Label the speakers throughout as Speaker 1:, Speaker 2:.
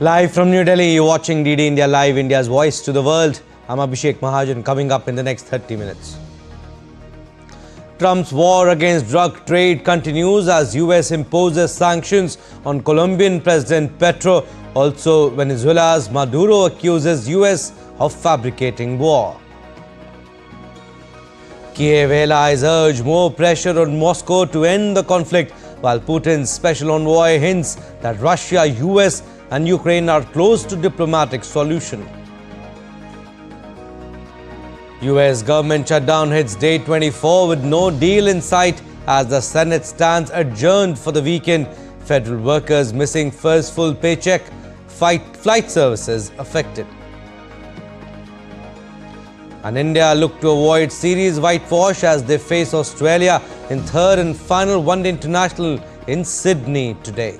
Speaker 1: Live from New Delhi, you're watching DD India Live, India's voice to the world. I'm Abhishek Mahajan, coming up in the next 30 minutes. Trump's war against drug trade continues as US imposes sanctions on Colombian President Petro. Also, Venezuela's Maduro accuses US of fabricating war. Kiev allies urge more pressure on Moscow to end the conflict, while Putin's special envoy hints that Russia, US and Ukraine are close to diplomatic solution. US government shutdown hits day 24 with no deal in sight as the Senate stands adjourned for the weekend. Federal workers missing first full paycheck, flight services affected. And India look to avoid series whitewash as they face Australia in third and final one-day international in Sydney today.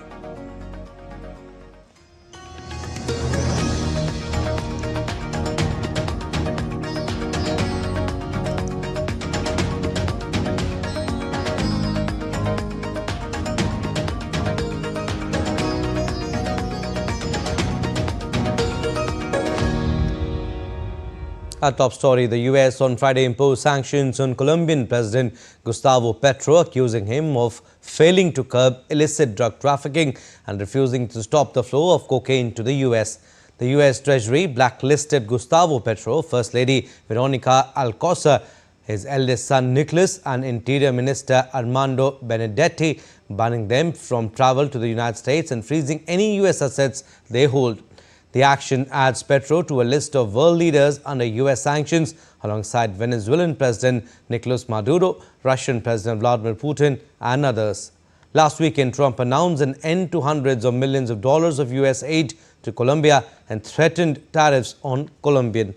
Speaker 1: Our top story, the US on Friday imposed sanctions on Colombian President Gustavo Petro, accusing him of failing to curb illicit drug trafficking and refusing to stop the flow of cocaine to the US. The US Treasury blacklisted Gustavo Petro, First Lady Veronica Alcocer, his eldest son Nicholas and Interior Minister Armando Benedetti, banning them from travel to the United States and freezing any US assets they hold. The action adds Petro to a list of world leaders under US sanctions alongside Venezuelan President Nicolas Maduro, Russian President Vladimir Putin and others. Last weekend, Trump announced an end to hundreds of millions of dollars of US aid to Colombia and threatened tariffs on Colombian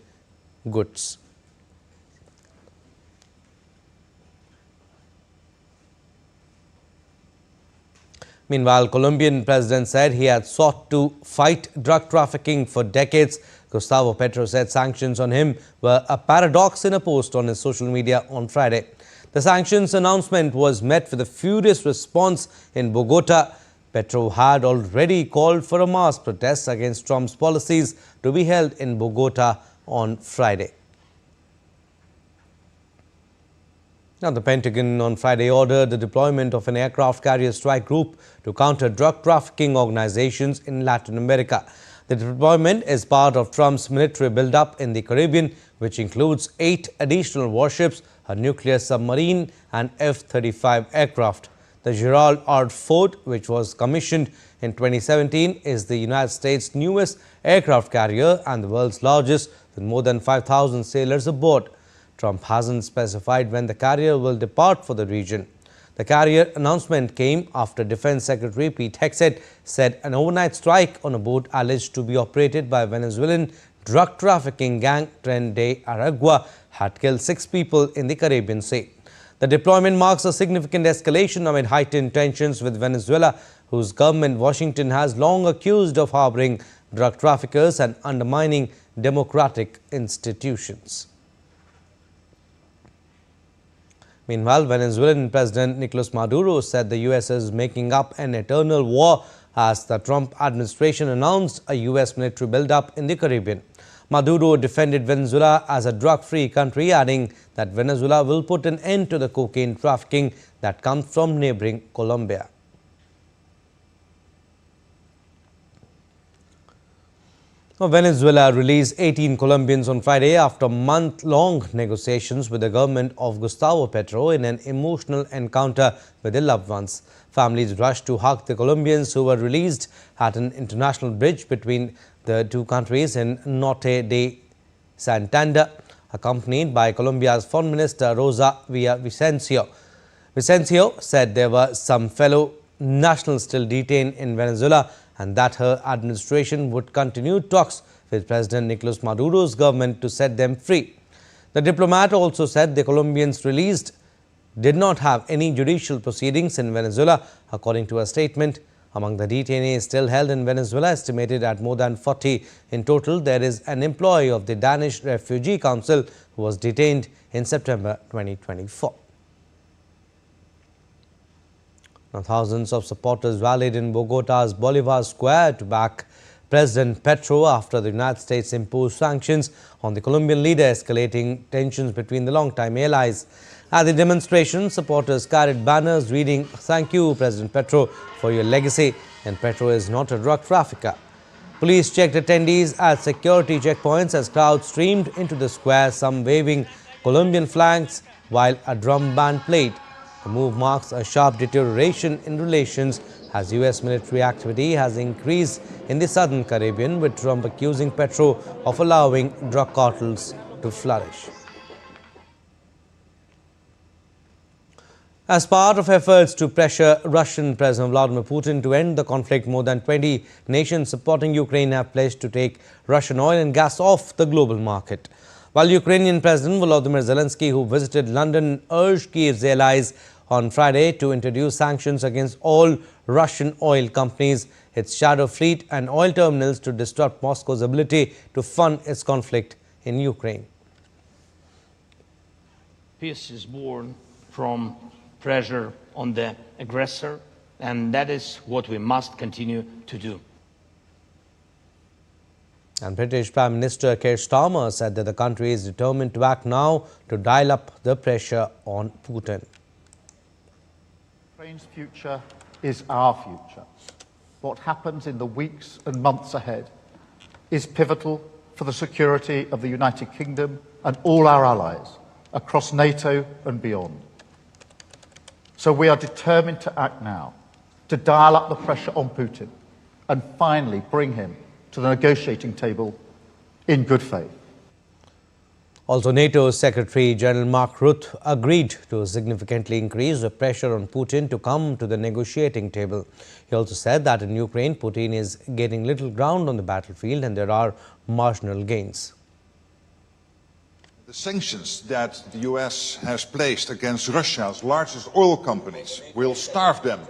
Speaker 1: goods. Meanwhile, Colombian president said he had sought to fight drug trafficking for decades. Gustavo Petro said sanctions on him were a paradox in a post on his social media on Friday. The sanctions announcement was met with a furious response in Bogota. Petro had already called for a mass protest against Trump's policies to be held in Bogota on Friday. Now, the Pentagon on Friday ordered the deployment of an aircraft carrier strike group to counter drug trafficking organizations in Latin America. The deployment is part of Trump's military buildup in the Caribbean, which includes 8 additional warships, a nuclear submarine and F-35 aircraft. The Gerald R. Ford, which was commissioned in 2017, is the United States' newest aircraft carrier and the world's largest, with more than 5,000 sailors aboard. Trump hasn't specified when the carrier will depart for the region. The carrier announcement came after Defense Secretary Pete Hegseth said an overnight strike on a boat alleged to be operated by Venezuelan drug trafficking gang Tren de Aragua had killed 6 people in the Caribbean Sea. The deployment marks a significant escalation amid heightened tensions with Venezuela, whose government Washington has long accused of harboring drug traffickers and undermining democratic institutions. Meanwhile, Venezuelan President Nicolas Maduro said the US is making up an eternal war as the Trump administration announced a US military buildup in the Caribbean. Maduro defended Venezuela as a drug-free country, adding that Venezuela will put an end to the cocaine trafficking that comes from neighboring Colombia. Venezuela released 18 Colombians on Friday after month-long negotiations with the government of Gustavo Petro in an emotional encounter with their loved ones. Families rushed to hug the Colombians who were released at an international bridge between the two countries in Norte de Santander, accompanied by Colombia's Foreign Minister Rosa Villavicencio. Vicencio said there were some fellow nationals still detained in Venezuela and that her administration would continue talks with President Nicolas Maduro's government to set them free. The diplomat also said the Colombians released did not have any judicial proceedings in Venezuela, according to a statement. Among the detainees still held in Venezuela, estimated at more than 40 in total, there is an employee of the Danish Refugee Council who was detained in September 2024. Now, thousands of supporters rallied in Bogota's Bolivar Square to back President Petro after the United States imposed sanctions on the Colombian leader, escalating tensions between the longtime allies. At the demonstration, supporters carried banners reading, "Thank you, President Petro, for your legacy," and "Petro is not a drug trafficker." Police checked attendees at security checkpoints as crowds streamed into the square, some waving Colombian flags while a drum band played. The move marks a sharp deterioration in relations as U.S. military activity has increased in the southern Caribbean, with Trump accusing Petro of allowing drug cartels to flourish. As part of efforts to pressure Russian President Vladimir Putin to end the conflict, more than 20 nations supporting Ukraine have pledged to take Russian oil and gas off the global market. While Ukrainian President Volodymyr Zelensky, who visited London, urged Kiev's allies on Friday to introduce sanctions against all Russian oil companies, its shadow fleet and oil terminals to disrupt Moscow's ability to fund its conflict in Ukraine.
Speaker 2: Peace is born from pressure on the aggressor, and that is what we must continue to do.
Speaker 1: And British Prime Minister Keir Starmer said that the country is determined to act now to dial up the pressure on Putin.
Speaker 3: Ukraine's future is our future. What happens in the weeks and months ahead is pivotal for the security of the United Kingdom and all our allies across NATO and beyond. So we are determined to act now, to dial up the pressure on Putin and finally bring him to the negotiating table in good faith.
Speaker 1: Also, NATO's Secretary General Mark Rutte agreed to significantly increase the pressure on Putin to come to the negotiating table. He also said that in Ukraine, Putin is gaining little ground on the battlefield and there are marginal gains.
Speaker 4: The sanctions that the US has placed against Russia's largest oil companies will starve them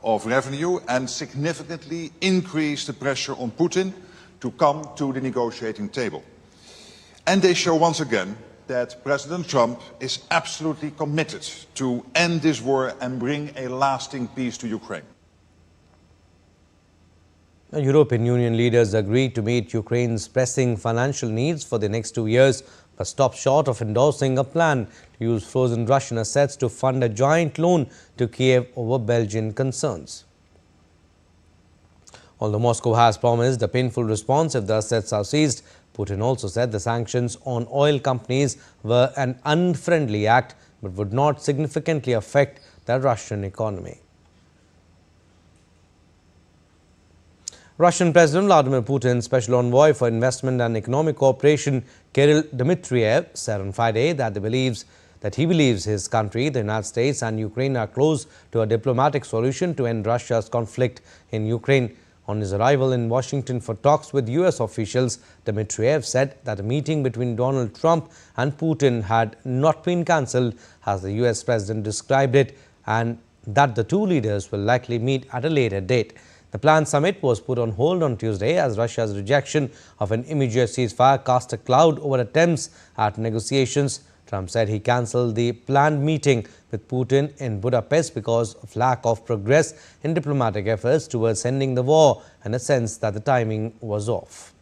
Speaker 4: of revenue and significantly increase the pressure on Putin to come to the negotiating table. And they show once again that President Trump is absolutely committed to end this war and bring a lasting peace to Ukraine.
Speaker 1: The European Union leaders agreed to meet Ukraine's pressing financial needs for the next 2 years, but stopped short of endorsing a plan to use frozen Russian assets to fund a joint loan to Kiev over Belgian concerns. Although Moscow has promised a painful response if the assets are seized, Putin also said the sanctions on oil companies were an unfriendly act but would not significantly affect the Russian economy. Russian President Vladimir Putin's special envoy for investment and economic cooperation, Kirill Dmitriev, said on Friday that he believes his country, the United States and Ukraine are close to a diplomatic solution to end Russia's conflict in Ukraine. On his arrival in Washington for talks with U.S. officials, Dmitriev said that a meeting between Donald Trump and Putin had not been cancelled, as the U.S. president described it, and that the two leaders will likely meet at a later date. The planned summit was put on hold on Tuesday as Russia's rejection of an immediate ceasefire cast a cloud over attempts at negotiations. Trump said he cancelled the planned meeting with Putin in Budapest because of lack of progress in diplomatic efforts towards ending the war and a sense that the timing was off.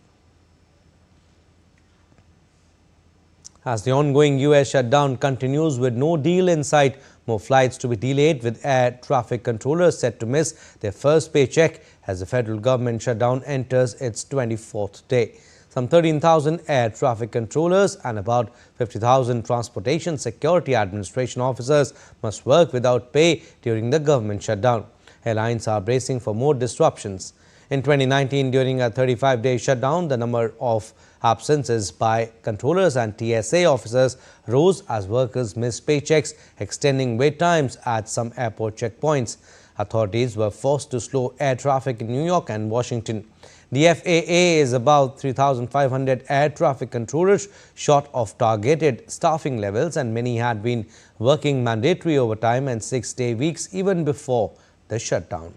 Speaker 1: As the ongoing U.S. shutdown continues with no deal in sight, more flights to be delayed, with air traffic controllers set to miss their first paycheck as the federal government shutdown enters its 24th day. Some 13,000 air traffic controllers and about 50,000 Transportation Security Administration officers must work without pay during the government shutdown. Airlines are bracing for more disruptions. In 2019, during a 35-day shutdown, the number of absences by controllers and TSA officers rose as workers missed paychecks, extending wait times at some airport checkpoints. Authorities were forced to slow air traffic in New York and Washington. The FAA is about 3,500 air traffic controllers short of targeted staffing levels, and many had been working mandatory overtime and 6-day weeks even before the shutdown.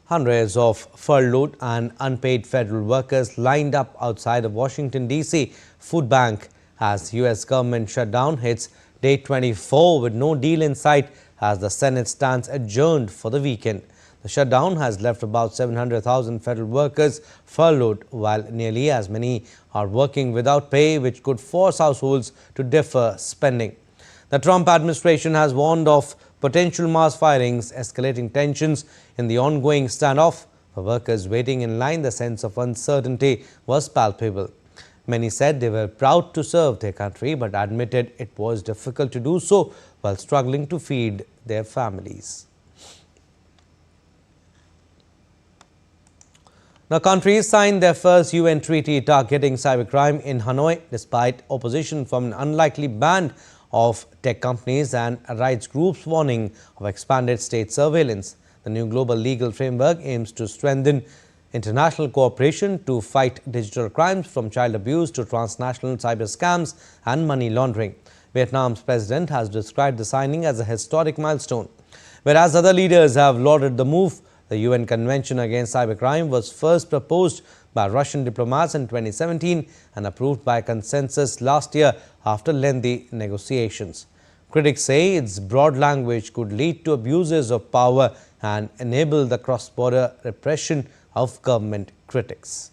Speaker 1: Hundreds of furloughed and unpaid federal workers lined up outside of Washington, D.C. food bank as U.S. government shutdown hits day 24 with no deal in sight as the Senate stands adjourned for the weekend. The shutdown has left about 700,000 federal workers furloughed, while nearly as many are working without pay, which could force households to defer spending. The Trump administration has warned of potential mass firings, escalating tensions in the ongoing standoff. For workers waiting in line, the sense of uncertainty was palpable. Many said they were proud to serve their country, but admitted it was difficult to do so while struggling to feed their families. Now, countries signed their first UN treaty targeting cybercrime in Hanoi, despite opposition from an unlikely band of tech companies and rights groups warning of expanded state surveillance. The new global legal framework aims to strengthen international cooperation to fight digital crimes, from child abuse to transnational cyber scams and money laundering. Vietnam's president has described the signing as a historic milestone. Whereas other leaders have lauded the move, the UN Convention Against Cybercrime was first proposed by Russian diplomats in 2017 and approved by consensus last year after lengthy negotiations. Critics say its broad language could lead to abuses of power and enable the cross-border repression of government critics.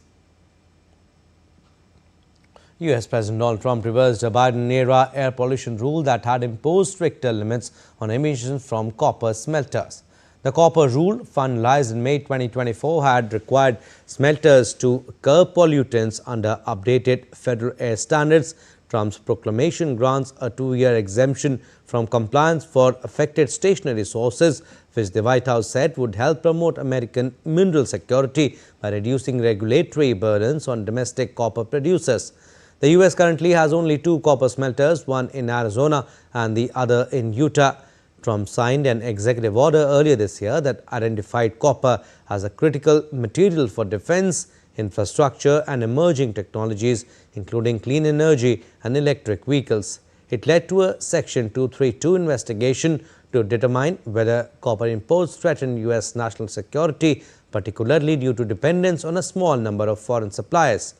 Speaker 1: US President Donald Trump reversed a Biden-era air pollution rule that had imposed stricter limits on emissions from copper smelters. The copper rule, finalized in May 2024, had required smelters to curb pollutants under updated federal air standards. Trump's proclamation grants a 2-year exemption from compliance for affected stationary sources, which the White House said would help promote American mineral security by reducing regulatory burdens on domestic copper producers. The U.S. currently has only 2 copper smelters, one in Arizona and the other in Utah. Trump signed an executive order earlier this year that identified copper as a critical material for defense, infrastructure and emerging technologies, including clean energy and electric vehicles. It led to a Section 232 investigation to determine whether copper imports threaten U.S. national security, particularly due to dependence on a small number of foreign suppliers.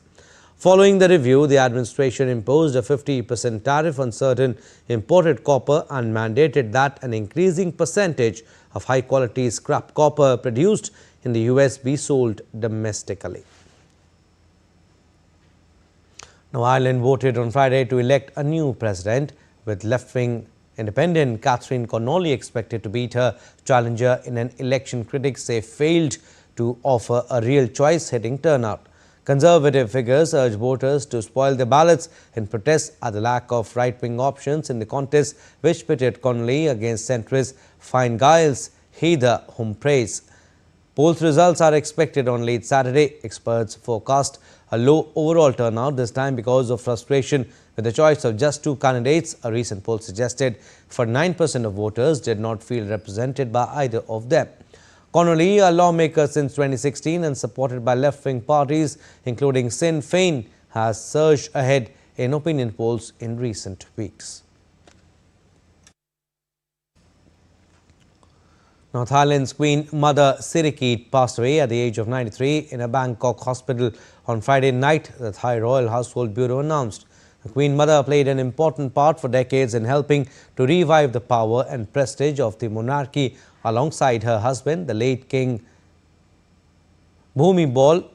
Speaker 1: Following the review, the administration imposed a 50% tariff on certain imported copper and mandated that an increasing percentage of high-quality scrap copper produced in the U.S. be sold domestically. Now, Ireland voted on Friday to elect a new president, with left-wing independent Catherine Connolly expected to beat her challenger in an election critics say failed to offer a real choice, hitting turnout. Conservative figures urge voters to spoil their ballots in protest at the lack of right-wing options in the contest, which pitted Connolly against centrist Fine Gael's Heather Humphreys. Polls results are expected on late Saturday. Experts forecast a low overall turnout, this time because of frustration with the choice of just 2 candidates. A recent poll suggested 49% of voters did not feel represented by either of them. Connolly, a lawmaker since 2016 and supported by left-wing parties, including Sinn Féin, has surged ahead in opinion polls in recent weeks. Now, Thailand's Queen Mother Sirikit passed away at the age of 93 in a Bangkok hospital on Friday night, the Thai Royal Household Bureau announced. The Queen Mother played an important part for decades in helping to revive the power and prestige of the monarchy alongside her husband, the late King Bhumibol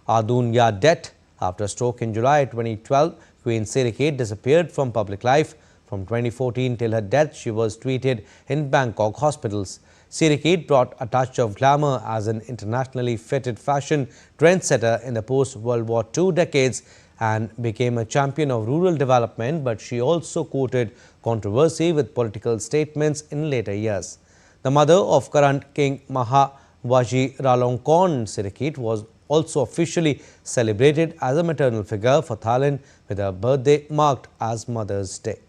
Speaker 1: Adulyadej. After a stroke in July 2012, Queen Sirikit disappeared from public life. From 2014 till her death, she was treated in Bangkok hospitals. Sirikit brought a touch of glamour as an internationally fitted fashion trendsetter in the post-World War II decades and became a champion of rural development, but she also courted controversy with political statements in later years. The mother of current King Maha Vajiralongkorn Sirikit was also officially celebrated as a maternal figure for Thailand, with her birthday marked as Mother's Day.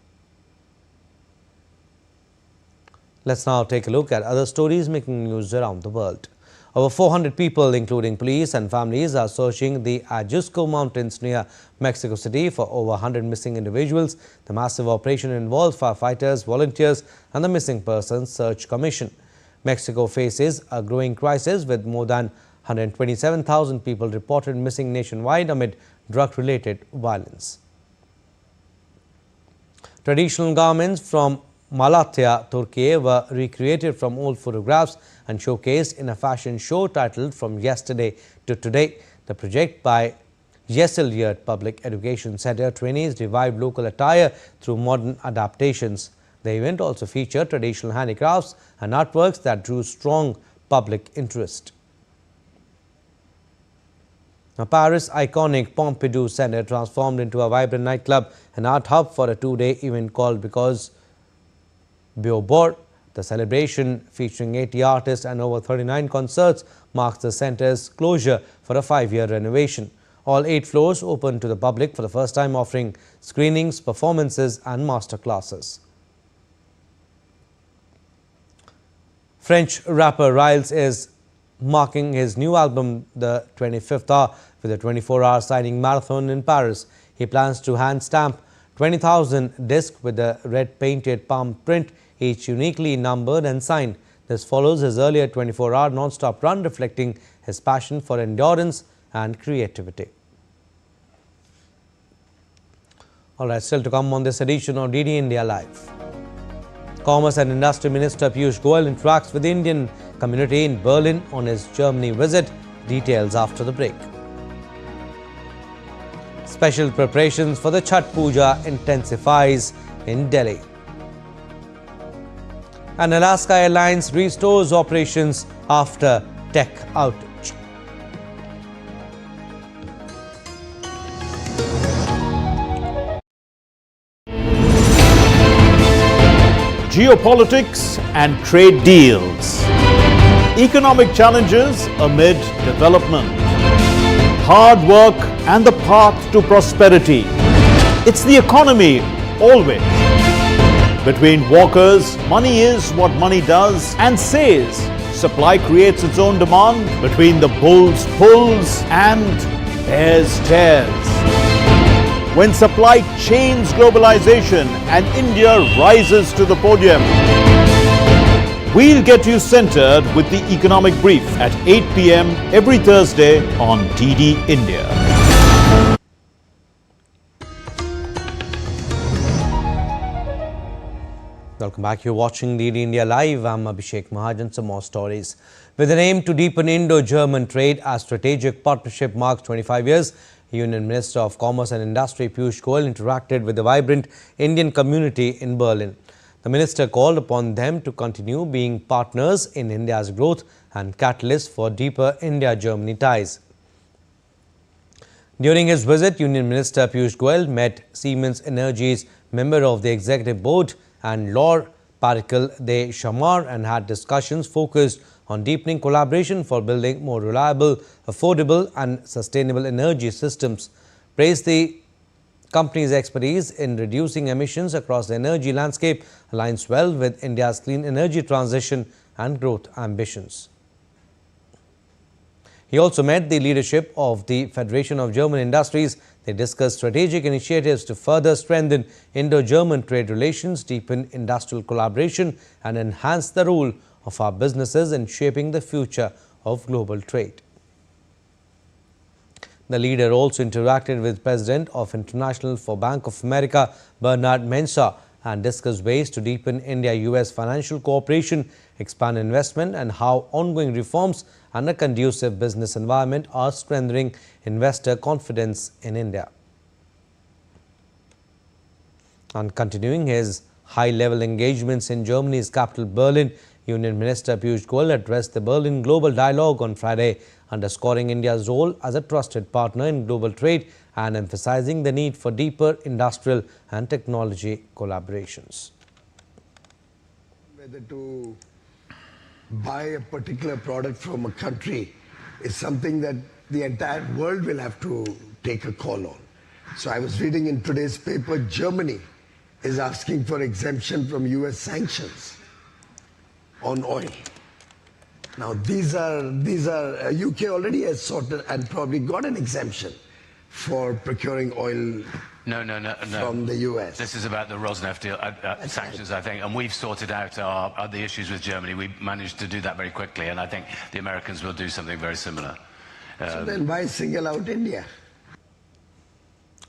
Speaker 1: Let's now take a look at other stories making news around the world. Over 400 people, including police and families, are searching the Ajusco Mountains near Mexico City for over 100 missing individuals. The massive operation involves firefighters, volunteers, and the Missing Persons Search Commission. Mexico faces a growing crisis with more than 127,000 people reported missing nationwide amid drug-related violence. Traditional garments from Malatya, Turkey were recreated from old photographs and showcased in a fashion show titled From Yesterday to Today. The project by Yeşilyurt Public Education Center trainees revived local attire through modern adaptations. The event also featured traditional handicrafts and artworks that drew strong public interest. Now, Paris' iconic Pompidou Center transformed into a vibrant nightclub and art hub for a two-day event called Because Beaubourg. The celebration, featuring 80 artists and over 39 concerts, marks the center's closure for a 5-year renovation. All 8 floors open to the public for the first time, offering screenings, performances and master classes. French rapper Riles is marking his new album, The 25th Hour, with a 24-hour signing marathon in Paris. He plans to hand stamp 20,000 discs with a red painted palm print, each uniquely numbered and signed. This follows his earlier 24-hour non-stop run, reflecting his passion for endurance and creativity. All right, still to come on this edition of DD India Live. Commerce and Industry Minister Piyush Goyal interacts with the Indian community in Berlin on his Germany visit. Details after the break. Special preparations for the Chhath Puja intensifies in Delhi. And Alaska Airlines restores operations after tech outage.
Speaker 5: Geopolitics and trade deals. Economic challenges amid development. Hard work and the path to prosperity. It's the economy always. Between walkers, money is what money does and says. Supply creates its own demand. Between the bulls pulls and bears tears. When supply chains globalization and India rises to the podium. We'll get you centered with the Economic Brief at 8 p.m. every Thursday on DD India.
Speaker 1: Welcome back. You're watching DD India Live. I'm Abhishek Mahajan. Some more stories. With an aim to deepen Indo-German trade, a strategic partnership marks 25 years. Union Minister of Commerce and Industry Piyush Goyal interacted with the vibrant Indian community in Berlin. The minister called upon them to continue being partners in India's growth and catalysts for deeper India-Germany ties. During his visit, Union Minister Piyush Goyal met Siemens Energy's member of the executive board and Laure Parikal de Chamar and had discussions focused on deepening collaboration for building more reliable, affordable and sustainable energy systems. Praised the company's expertise in reducing emissions across the energy landscape aligns well with India's clean energy transition and growth ambitions. He also met the leadership of the Federation of German Industries. They discussed strategic initiatives to further strengthen Indo-German trade relations, deepen industrial collaboration and enhance the role of our businesses in shaping the future of global trade. The leader also interacted with President of International for Bank of America, Bernard Mensah, and discussed ways to deepen India-US financial cooperation, expand investment, and how ongoing reforms and a conducive business environment are strengthening investor confidence in India. And continuing his high-level engagements in Germany's capital Berlin, Union Minister Piyush Goyal addressed the Berlin Global Dialogue on Friday, underscoring India's role as a trusted partner in global trade and emphasizing the need for deeper industrial and technology collaborations.
Speaker 6: Whether to buy a particular product from a country is something that the entire world will have to take a call on. So I was reading in today's paper, Germany is asking for exemption from US sanctions on oil. Now these are UK already has sorted and probably got an exemption for procuring oil
Speaker 7: No.
Speaker 6: from the US.
Speaker 7: This is about the Rosneft deal, sanctions, right. I think, and we've sorted out the issues with Germany. We managed to do that very quickly, and I think the Americans will do something very similar.
Speaker 6: So then why single out India?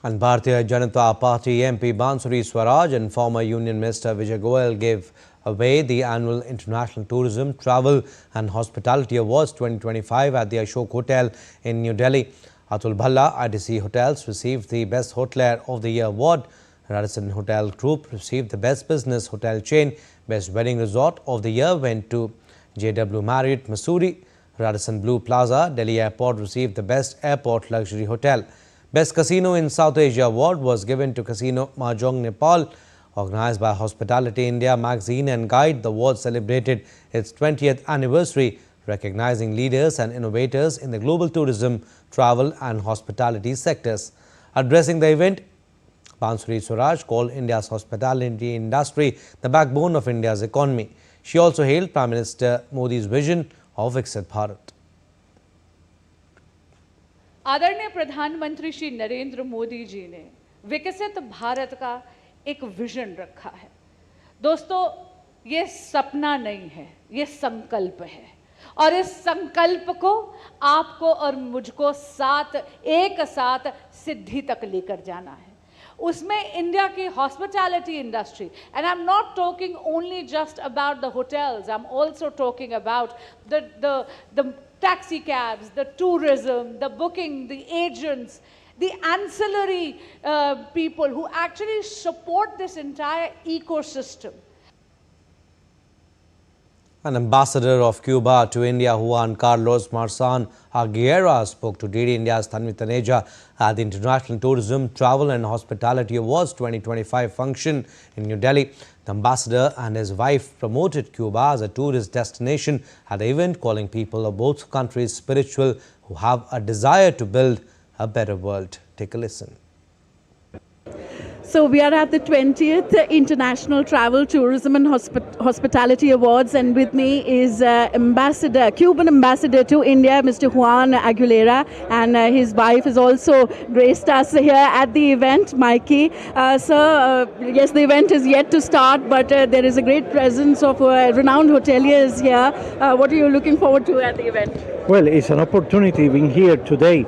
Speaker 1: And Bharatiya Janata Party MP Bansuri Swaraj and former Union Minister Vijay Goyal gave away the annual International Tourism, Travel and Hospitality Awards 2025 at the Ashok Hotel in New Delhi. Atul Bhalla IDC Hotels received the Best Hotelier of the Year award. Radisson Hotel Group received the Best Business Hotel Chain. Best Wedding Resort of the Year went to JW Marriott Mussoorie. Radisson Blue Plaza, Delhi Airport received the Best Airport Luxury Hotel. Best Casino in South Asia award was given to Casino Mahjong Nepal. Organized by Hospitality India magazine and Guide, the award celebrated its 20th anniversary, recognizing leaders and innovators in the global tourism, travel and hospitality sectors. Addressing the event, Bansuri Swaraj called India's hospitality industry the backbone of India's economy. She also hailed Prime Minister Modi's vision of Viksit Bharat.
Speaker 8: आदरणीय प्रधानमंत्री श्री नरेंद्र मोदी जी ने विकसित भारत का एक vision रखा है। दोस्तों, ये सपना नहीं है, ये संकल्प है और इस संकल्प को आपको और मुझको एक साथ सिद्धि तक लेकर जाना है। उसमें इंडिया की hospitality industry, and I am not talking only just about the hotels, I am also talking about the taxi cabs, the tourism, the booking, the agents, the ancillary people who actually support this entire ecosystem.
Speaker 1: An ambassador of Cuba to India, Juan Carlos Marsan Aguilera, spoke to DD India's Tanvi Taneja at the International Tourism, Travel and Hospitality Awards 2025 function in New Delhi. The ambassador and his wife promoted Cuba as a tourist destination at the event, calling people of both countries spiritual who have a desire to build a better world. Take a listen.
Speaker 9: So we are at the 20th International Travel, Tourism and Hospitality Awards, and with me is Cuban ambassador to India, Mr. Juan Aguilera, and his wife has also graced us here at the event, Mikey. Sir, yes, the event is yet to start, but there is a great presence of renowned hoteliers here. What are you looking forward to at the event?
Speaker 10: Well, it's an opportunity being here today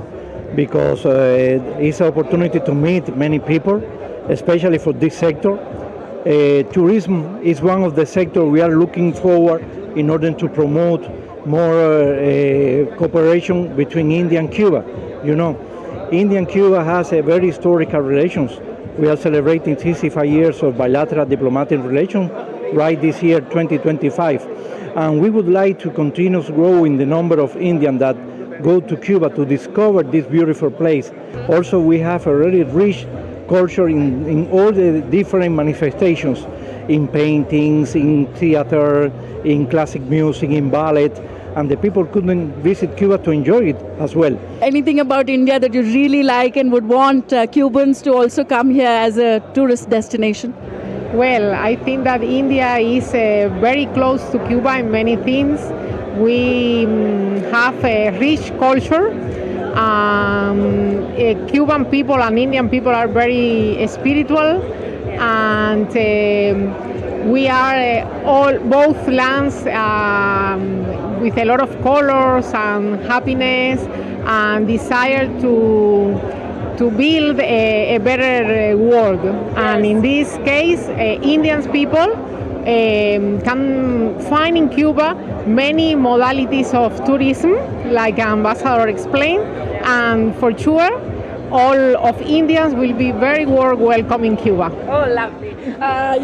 Speaker 10: because it's an opportunity to meet many people, especially for this sector. Tourism is one of the sectors we are looking forward in order to promote more cooperation between India and Cuba. You know, India and Cuba has a very historical relations. We are celebrating 65 years of bilateral diplomatic relations right this year, 2025. And we would like to continue growing the number of Indians that go to Cuba to discover this beautiful place. Also, we have a really rich culture in all the different manifestations, in paintings, in theater, in classic music, in ballet, and the people couldn't visit Cuba to enjoy it as well.
Speaker 9: Anything about India that you really like and would want Cubans to also come here as a tourist destination?
Speaker 11: Well, I think that India is very close to Cuba in many things. We have a rich culture. Cuban people and Indian people are very spiritual, and we are both lands with a lot of colors and happiness and desire to build a better world. And in this case, Indian people can find in Cuba many modalities of tourism, like Ambassador explained, and for sure all of Indians will be very warm welcome in Cuba.
Speaker 9: Oh, lovely.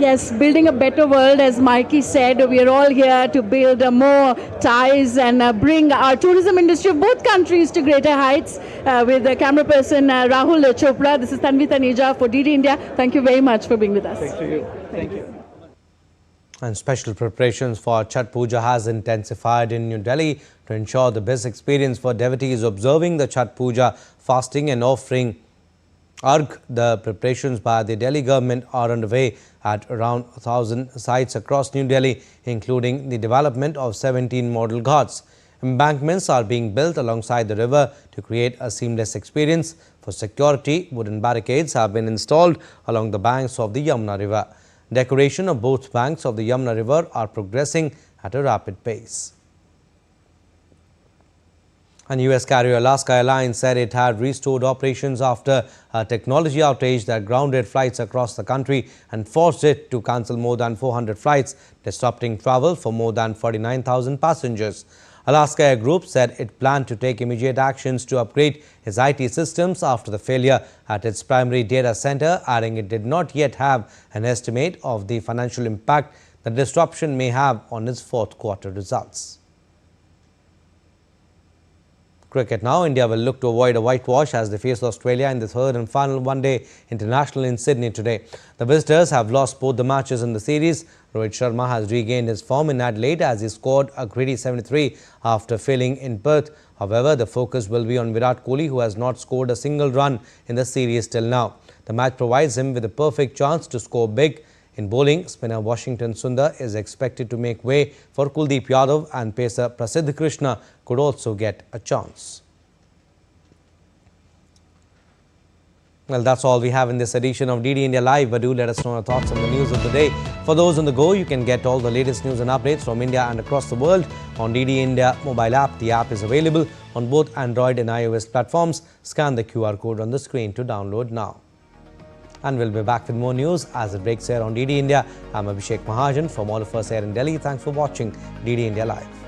Speaker 9: Yes, building a better world, as Mikey said, we are all here to build more ties and bring our tourism industry of both countries to greater heights. With the camera person Rahul Chopra, this is Tanvi Taneja for DD India. Thank you very much for being with us.
Speaker 10: Thanks to you. Thank you.
Speaker 1: And special preparations for Chhath Puja has intensified in New Delhi to ensure the best experience for devotees observing the Chhath Puja, fasting and offering Argh. The preparations by the Delhi government are underway at around 1,000 sites across New Delhi, including the development of 17 model ghats. Embankments are being built alongside the river to create a seamless experience. For security, wooden barricades have been installed along the banks of the Yamuna River. Decoration of both banks of the Yamuna River are progressing at a rapid pace. And US carrier Alaska Airlines said it had restored operations after a technology outage that grounded flights across the country and forced it to cancel more than 400 flights, disrupting travel for more than 49,000 passengers. Alaska Air Group said it planned to take immediate actions to upgrade its IT systems after the failure at its primary data center, adding it did not yet have an estimate of the financial impact the disruption may have on its fourth quarter results. Cricket now. India will look to avoid a whitewash as they face Australia in the third and final one-day international in Sydney today. The visitors have lost both the matches in the series. Rohit Sharma has regained his form in Adelaide as he scored a gritty 73 after failing in Perth. However, the focus will be on Virat Kohli, who has not scored a single run in the series till now. The match provides him with a perfect chance to score big. In bowling, spinner Washington Sundar is expected to make way for Kuldeep Yadav, and pacer Prasidh Krishna could also get a chance. Well, that's all we have in this edition of DD India Live, but do let us know your thoughts on the news of the day. For those on the go, you can get all the latest news and updates from India and across the world on DD India mobile app. The app is available on both Android and iOS platforms. Scan the QR code on the screen to download now. And we'll be back with more news as it breaks here on DD India. I'm Abhishek Mahajan. From all of us here in Delhi, thanks for watching DD India Live.